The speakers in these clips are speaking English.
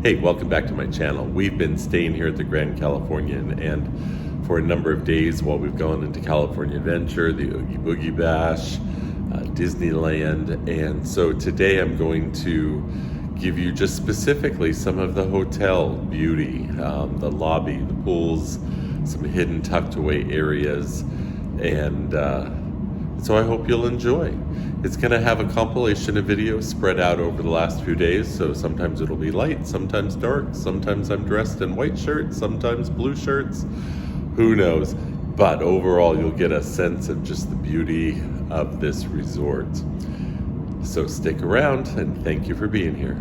Hey, welcome back to my channel. We've been staying here at the Grand Californian and for a number of days while we've gone into California Adventure, the Oogie Boogie Bash, Disneyland, and so today I'm going to give you just specifically some of the hotel beauty, the lobby, the pools, some hidden tucked away areas, and so I hope you'll enjoy. It's going to have a compilation of videos spread out over the last few days, so sometimes it'll be light, sometimes dark, sometimes I'm dressed in white shirts, sometimes blue shirts, who knows. But overall, you'll get a sense of just the beauty of this resort. So stick around, and thank you for being here.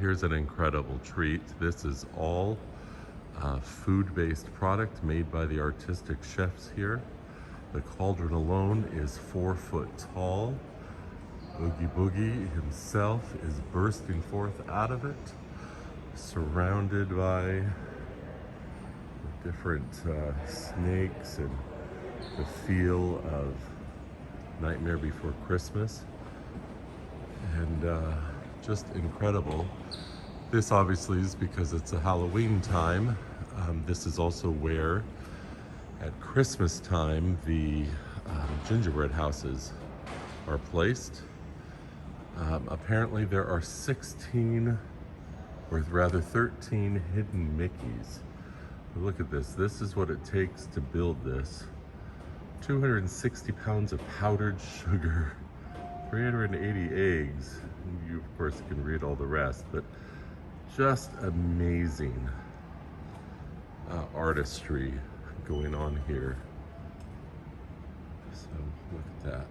Here's an incredible treat. This is all food-based product made by the artistic chefs here. The cauldron alone is 4 foot tall. Oogie Boogie himself is bursting forth out of it, surrounded by different snakes and the feel of Nightmare Before Christmas. And just incredible. This obviously is because it's a Halloween time. This is also where at Christmas time the gingerbread houses are placed. Apparently there are 16, or rather 13 hidden Mickeys. But look at this. This is what it takes to build this. 260 pounds of powdered sugar, 380 eggs. You of course can read all the rest, but just amazing artistry going on here. So look at that.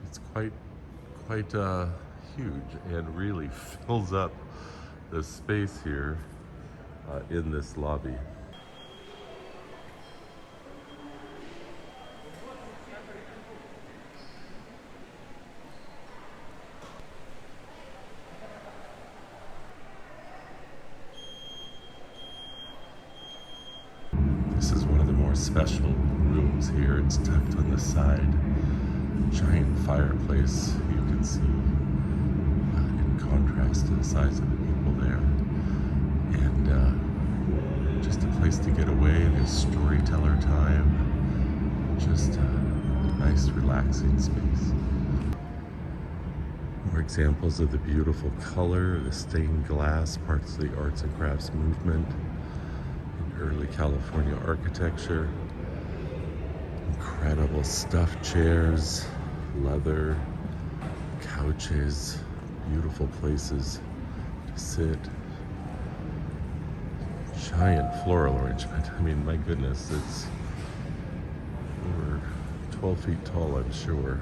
It's quite huge and really fills up the space here in this lobby. This is one of the more special rooms here. It's tucked on the side. Giant fireplace, you can see, in contrast to the size of the people there. And just a place to get away. There's storyteller time. Just a nice, relaxing space. More examples of the beautiful color, the stained glass, parts of the arts and crafts movement. Early California architecture, incredible stuffed chairs, leather, couches, beautiful places to sit. Giant floral arrangement. I mean, my goodness, it's over 12 feet tall, I'm sure.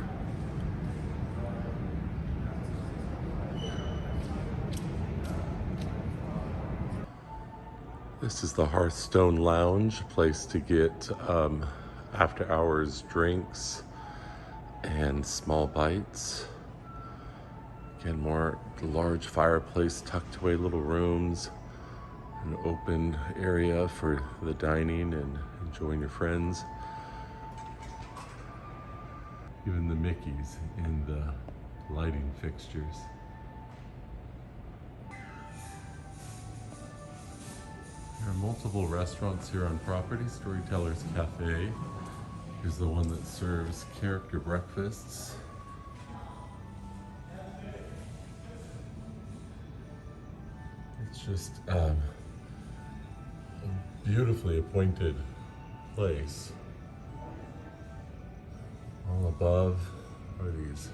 This is the Hearthstone Lounge, a place to get after hours drinks and small bites. Again, more large fireplace, tucked away little rooms, an open area for the dining and enjoying your friends. Even the Mickeys in the lighting fixtures. There are multiple restaurants here on property. Storytellers Cafe is the one that serves character breakfasts. It's just a beautifully appointed place. All above are these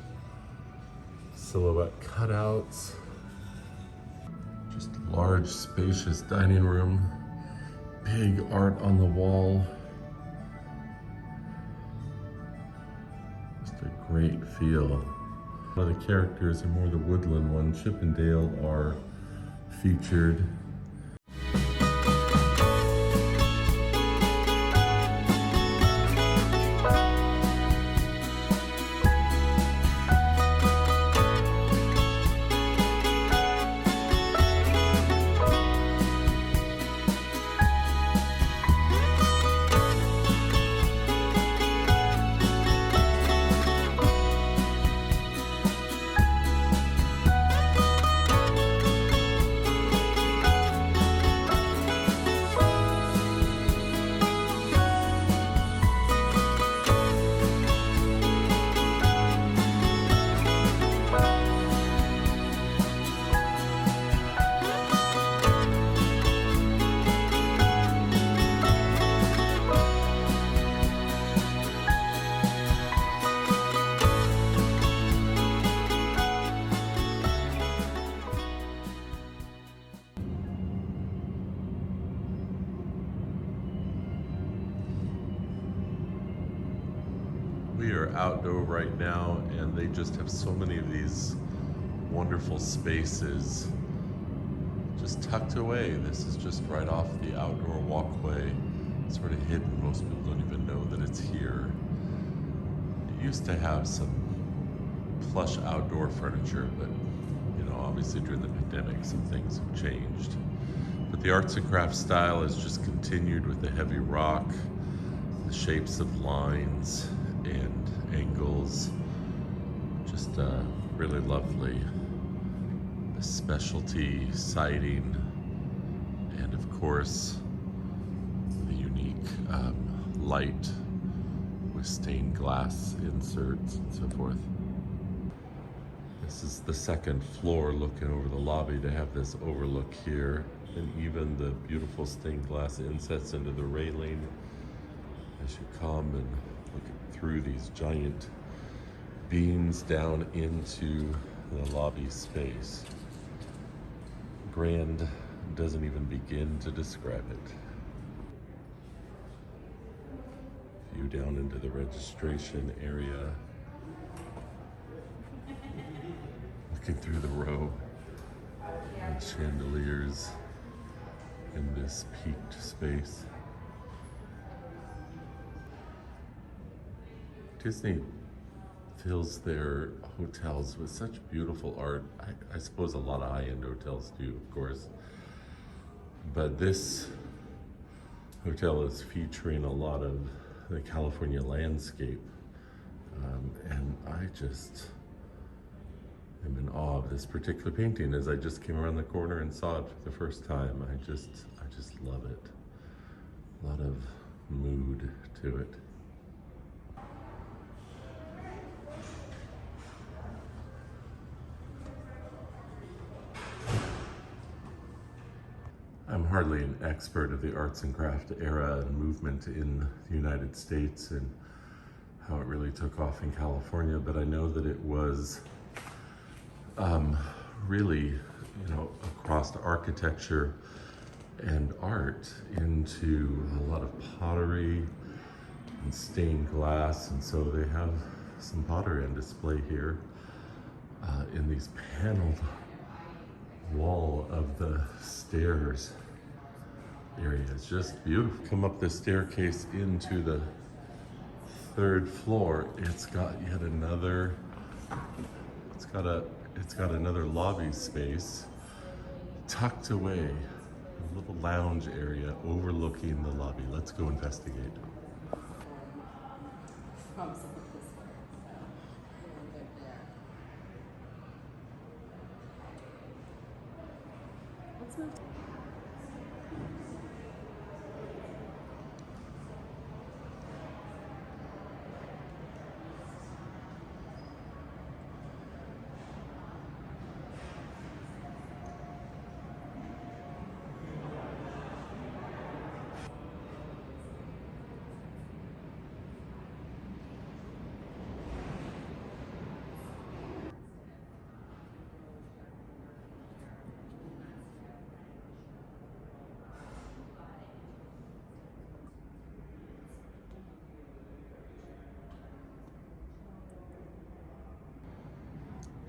silhouette cutouts. Just a large, spacious dining room. Big art on the wall. Just a great feel. One of the characters are more the woodland one. Chip and Dale are featured. We are outdoor right now, and they just have so many of these wonderful spaces just tucked away. This is just right off the outdoor walkway, sort of hidden. Most people don't even know that it's here. It used to have some plush outdoor furniture, but you know, obviously during the pandemic, some things have changed. But the arts and crafts style has just continued with the heavy rock, the shapes of lines and angles, just really lovely. The specialty siding, and of course the unique light with stained glass inserts and so forth. This is the second floor looking over the lobby to have this overlook here, and even the beautiful stained glass insets into the railing as you come and look through these giant beams down into the lobby space. Grand doesn't even begin to describe it. View down into the registration area. Looking through the row of chandeliers in this peaked space. Disney fills their hotels with such beautiful art. I suppose a lot of high-end hotels do, of course. But this hotel is featuring a lot of the California landscape. And I just am in awe of this particular painting as I just came around the corner and saw it for the first time. I just love it. A lot of mood to it. I'm hardly an expert of the arts and craft era and movement in the United States and how it really took off in California, but I know that it was really, you know, across architecture and art into a lot of pottery and stained glass, and so they have some pottery on display here in these paneled wall of the stairs area. It's just beautiful. Come up the staircase into the third floor. It's got yet another, it's got another lobby space tucked away, a little lounge area overlooking the lobby. Let's go investigate.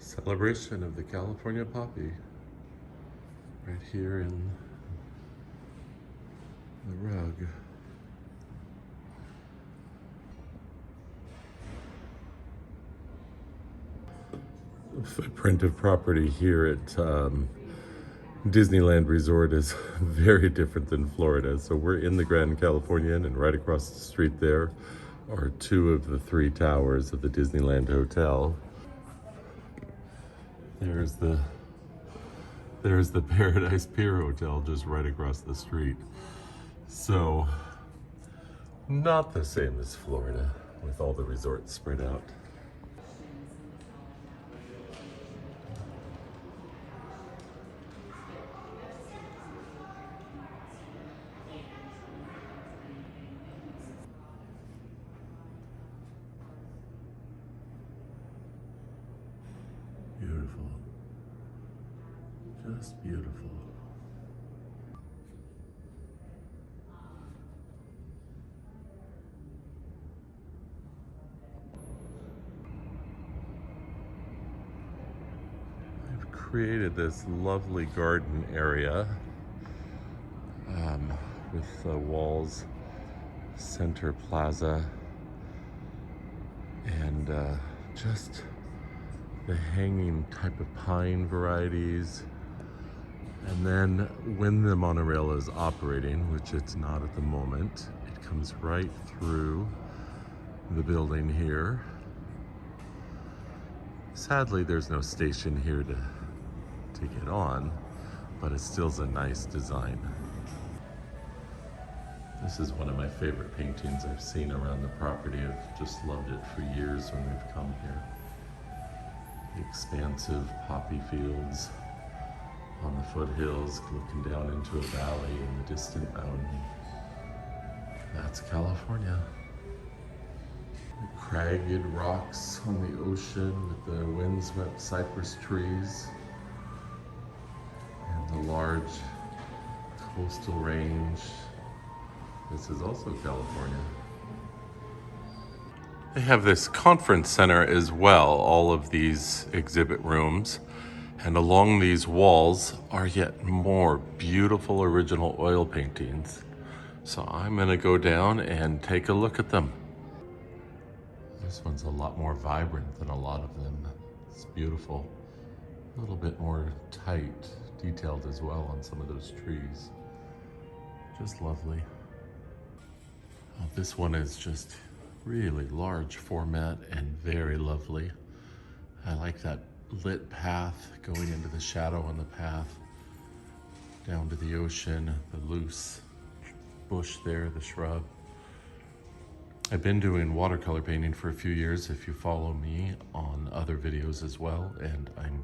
Celebration of the California poppy right here in the rug. The footprint of property here at Disneyland Resort is very different than Florida. So we're in the Grand Californian, and right across the street there are two of the three towers of the Disneyland Hotel. There's the Paradise Pier Hotel just right across the street. So, not the same as Florida with all the resorts spread out. Beautiful. Just beautiful. I've created this lovely garden area with the walls, center plaza, and just the hanging type of pine varieties. And then when the monorail is operating, which it's not at the moment, it comes right through the building here. Sadly, there's no station here to get on, but it still's a nice design. This is one of my favorite paintings I've seen around the property. I've just loved it for years when we've come here. The expansive poppy fields on the foothills, looking down into a valley in the distant mountain. That's California. The cragged rocks on the ocean with the windswept cypress trees, and the large coastal range. This is also California. They have this conference center as well, all of these exhibit rooms. And along these walls are yet more beautiful original oil paintings. So I'm gonna go down and take a look at them. This one's a lot more vibrant than a lot of them. It's beautiful. A little bit more tight, detailed as well on some of those trees. Just lovely. Oh, this one is just really large format and very lovely. I like that lit path going into the shadow on the path down to the ocean, the loose bush there, the shrub. I've been doing watercolor painting for a few years, if you follow me on other videos as well, and I'm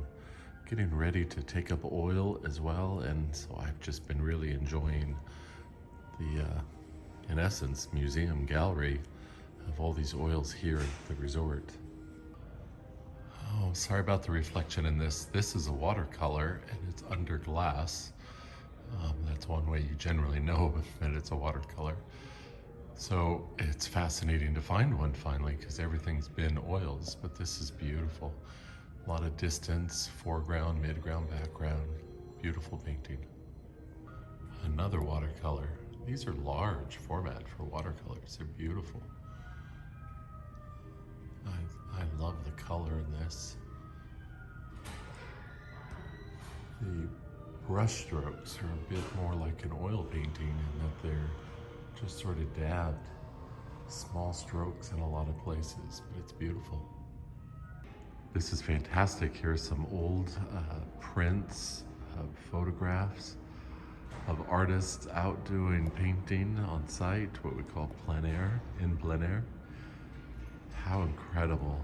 getting ready to take up oil as well, and so I've just been really enjoying the in essence museum gallery of all these oils here at the resort. Oh, sorry about the reflection in this. This is a watercolor and it's under glass. That's one way you generally know that it's a watercolor. So it's fascinating to find one finally, because everything's been oils, but this is beautiful. A lot of distance, foreground, midground, background. Beautiful painting. Another watercolor. These are large format for watercolors. They're beautiful. I love the color in this. The brush strokes are a bit more like an oil painting in that they're just sort of dabbed. Small strokes in a lot of places, but it's beautiful. This is fantastic. Here's some old prints of photographs of artists out doing painting on site, what we call plein air, in plein air. How incredible.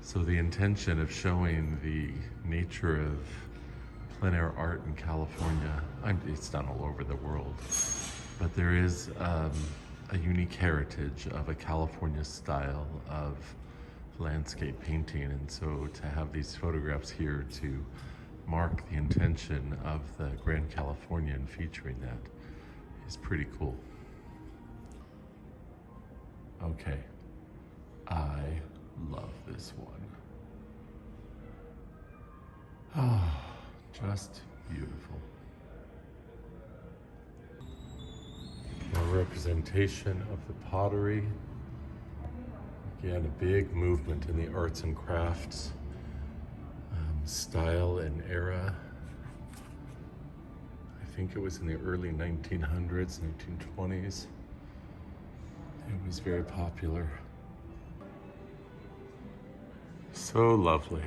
So the intention of showing the nature of plein air art in California, it's done all over the world, but there is a unique heritage of a California style of landscape painting, and so to have these photographs here to mark the intention of the Grand Californian featuring that is pretty cool. Okay, I love this one. Oh, just beautiful. A representation of the pottery. Again, a big movement in the arts and crafts style and era. I think it was in the early 1900s, 1920s. It was very popular. So lovely.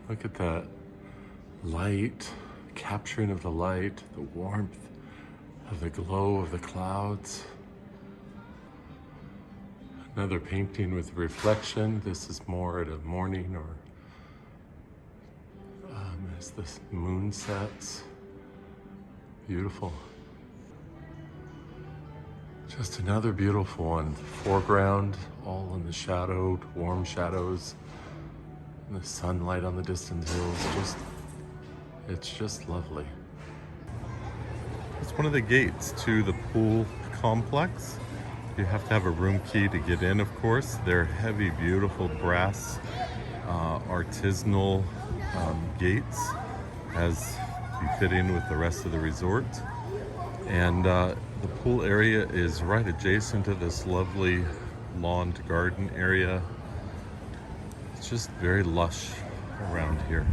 Look at that light, capturing of the light, the warmth of the glow of the clouds. Another painting with reflection. This is more at a morning or as the moon sets. Beautiful. Just another beautiful one. The foreground, all in the shadowed, warm shadows, and the sunlight on the distant hills. It's just lovely. It's one of the gates to the pool complex. You have to have a room key to get in, of course. They're heavy, beautiful brass, artisanal gates, as befitting with the rest of the resort. And the pool area is right adjacent to this lovely lawned garden area. It's just very lush around here.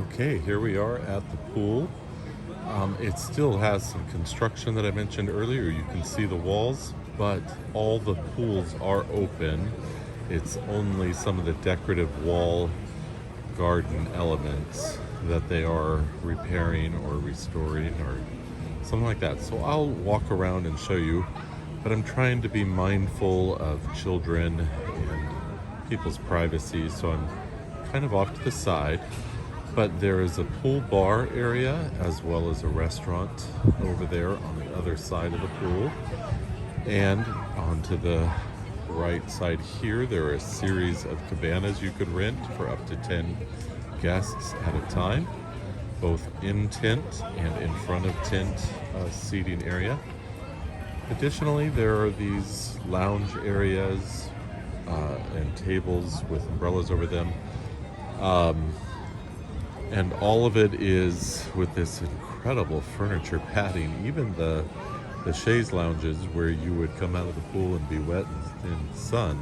Okay, here we are at the pool. It still has some construction that I mentioned earlier. You can see the walls, but all the pools are open. It's only some of the decorative wall garden elements that they are repairing or restoring or something like that. So I'll walk around and show you, but I'm trying to be mindful of children and people's privacy, so I'm kind of off to the side. But there is a pool bar area as well as a restaurant over there on the other side of the pool. And onto the right side here, there are a series of cabanas you could rent for up to 10 guests at a time, both in tent and in front of tent seating area. Additionally, there are these lounge areas and tables with umbrellas over them. And all of it is with this incredible furniture padding. Even the chaise lounges where you would come out of the pool and be wet in the sun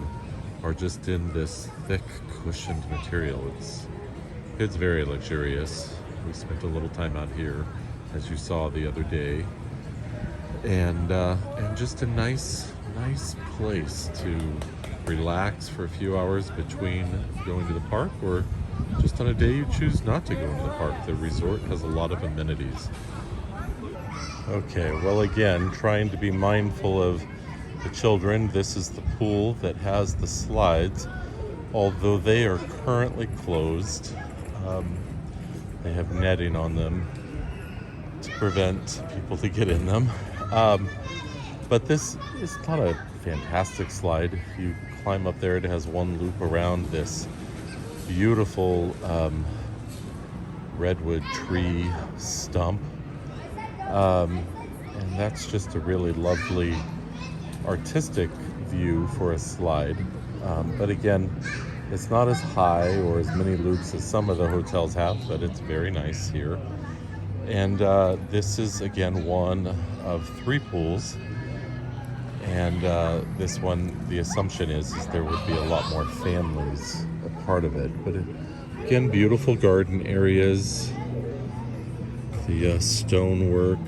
are just in this thick cushioned material. It's very luxurious. We spent a little time out here, as you saw the other day, and just a nice place to relax for a few hours between going to the park, or just on a day you choose not to go into the park. The resort has a lot of amenities. Okay, well, again, trying to be mindful of the children. This is the pool that has the slides, although they are currently closed. They have netting on them to prevent people to get in them. But this is not a fantastic slide. If you climb up there, it has one loop around this beautiful redwood tree stump. And that's just a really lovely artistic view for a slide. But again, it's not as high or as many loops as some of the hotels have, but it's very nice here. And this is, again, one of 3 pools. And this one, the assumption is there would be a lot more families a part of it. But again, beautiful garden areas. The stonework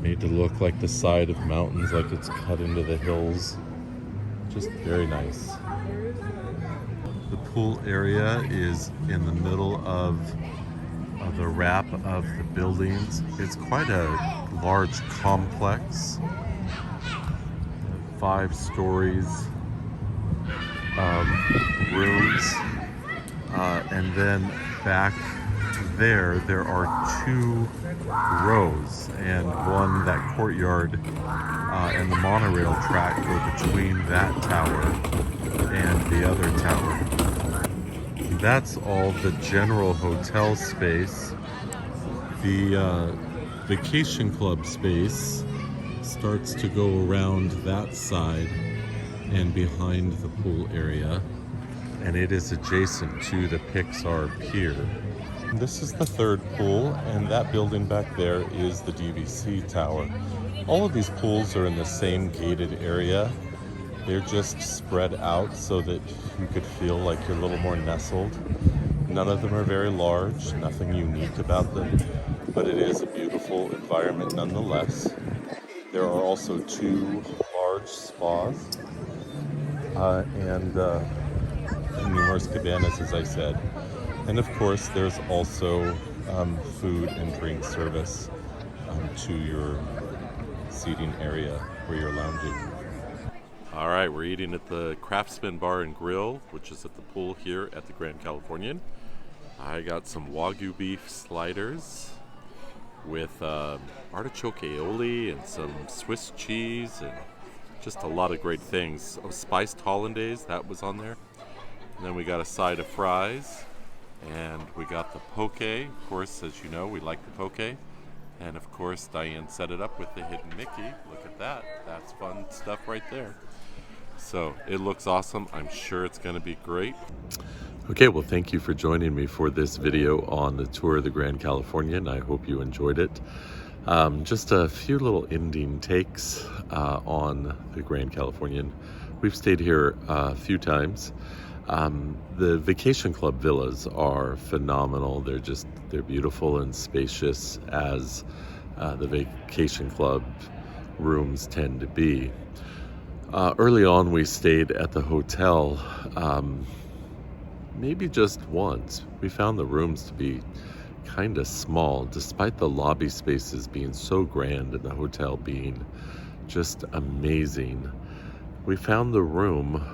made to look like the side of mountains, like it's cut into the hills. Just very nice. The pool area is in the middle of the wrap of the buildings. It's quite a large complex, 5 stories, rooms, and then back there are 2 rows, and that courtyard and the monorail track go between that tower and the other tower. That's all the general hotel space. The vacation club space starts to go around that side and behind the pool area, and it is adjacent to the Pixar Pier. This is the 3rd pool, and that building back there is the DVC tower. All of these pools are in the same gated area. They're just spread out so that you could feel like you're a little more nestled. None of them are very large, nothing unique about them, but it is a beautiful environment nonetheless. There are also 2 large spas and numerous cabanas, as I said. And of course, there's also food and drink service to your seating area where you're lounging. All right, we're eating at the Craftsman Bar and Grill, which is at the pool here at the Grand Californian. I got some Wagyu beef sliders with artichoke aioli and some Swiss cheese and just a lot of great things. Oh, spiced hollandaise, that was on there. And then we got a side of fries. And we got the poke. Of course, as you know, we like the poke. And of course, Diane set it up with the hidden Mickey. Look at that. That's fun stuff right there. So it looks awesome. I'm sure it's going to be great. Okay, well, thank you for joining me for this video on the tour of the Grand Californian. I hope you enjoyed it. Just a few little ending takes on the Grand Californian. We've stayed here a few times. The vacation club villas are phenomenal. They're beautiful and spacious, as the vacation club rooms tend to be. Early on, we stayed at the hotel, maybe just once. We found the rooms to be kind of small, despite the lobby spaces being so grand and the hotel being just amazing. We found the room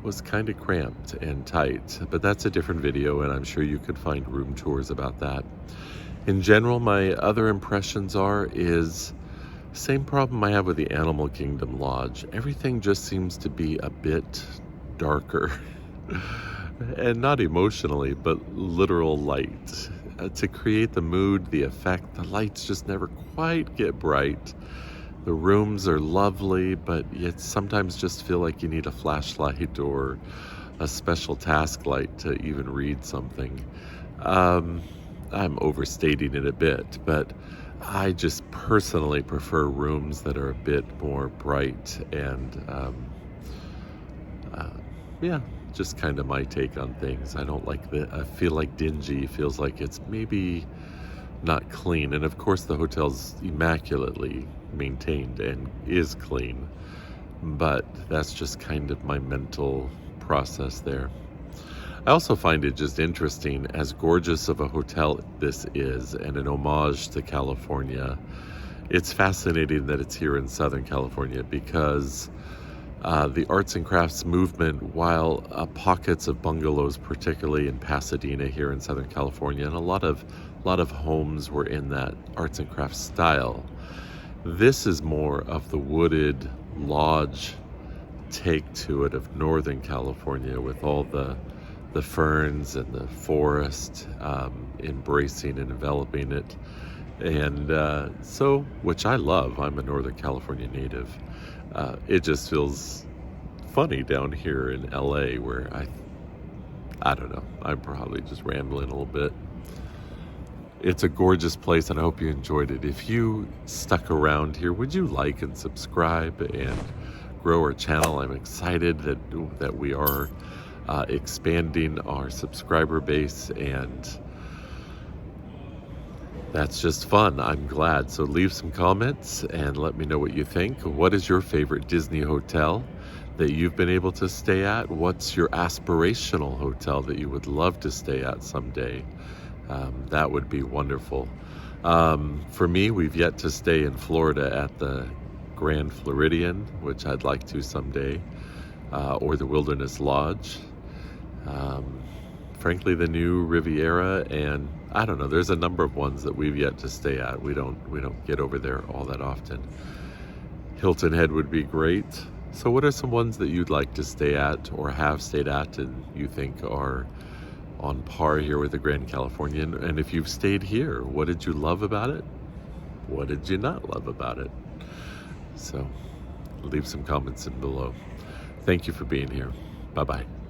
was kind of cramped and tight, but that's a different video, and I'm sure you could find room tours about that. In general, my other impressions is same problem I have with the Animal Kingdom Lodge. Everything just seems to be a bit darker. And not emotionally, but literal light. To create the mood, the effect, the lights just never quite get bright. The rooms are lovely, but yet sometimes just feel like you need a flashlight or a special task light to even read something. I'm overstating it a bit, but I just personally prefer rooms that are a bit more bright and just kind of my take on things. I don't like I feel like dingy, feels like it's maybe not clean. And of course the hotel's immaculately maintained and is clean, but that's just kind of my mental process there. I also find it just interesting, as gorgeous of a hotel this is and an homage to California, it's fascinating that it's here in Southern California, because the arts and crafts movement, while pockets of bungalows, particularly in Pasadena here in Southern California, and a lot of homes were in that arts and crafts style, this is more of the wooded lodge take to it of Northern California, with all the ferns and the forest embracing and enveloping it. And so, which I love. I'm a Northern California native. It just feels funny down here in LA, where I don't know, I'm probably just rambling a little bit. It's a gorgeous place, and I hope you enjoyed it. If you stuck around here, would you like and subscribe and grow our channel? I'm excited that we are expanding our subscriber base, and that's just fun. I'm glad. So leave some comments and let me know what you think. What is your favorite Disney hotel? that you've been able to stay at? What's your aspirational hotel that you would love to stay at someday? That would be wonderful. For me, we've yet to stay in Florida at the Grand Floridian, which I'd like to someday, or the Wilderness Lodge. Frankly, the new Riviera, and I don't know, there's a number of ones that we've yet to stay at. We don't get over there all that often. Hilton Head would be great. So what are some ones that you'd like to stay at or have stayed at and you think are on par here with the Grand Californian? And if you've stayed here, what did you love about it? What did you not love about it? So leave some comments in below. Thank you for being here. Bye-bye.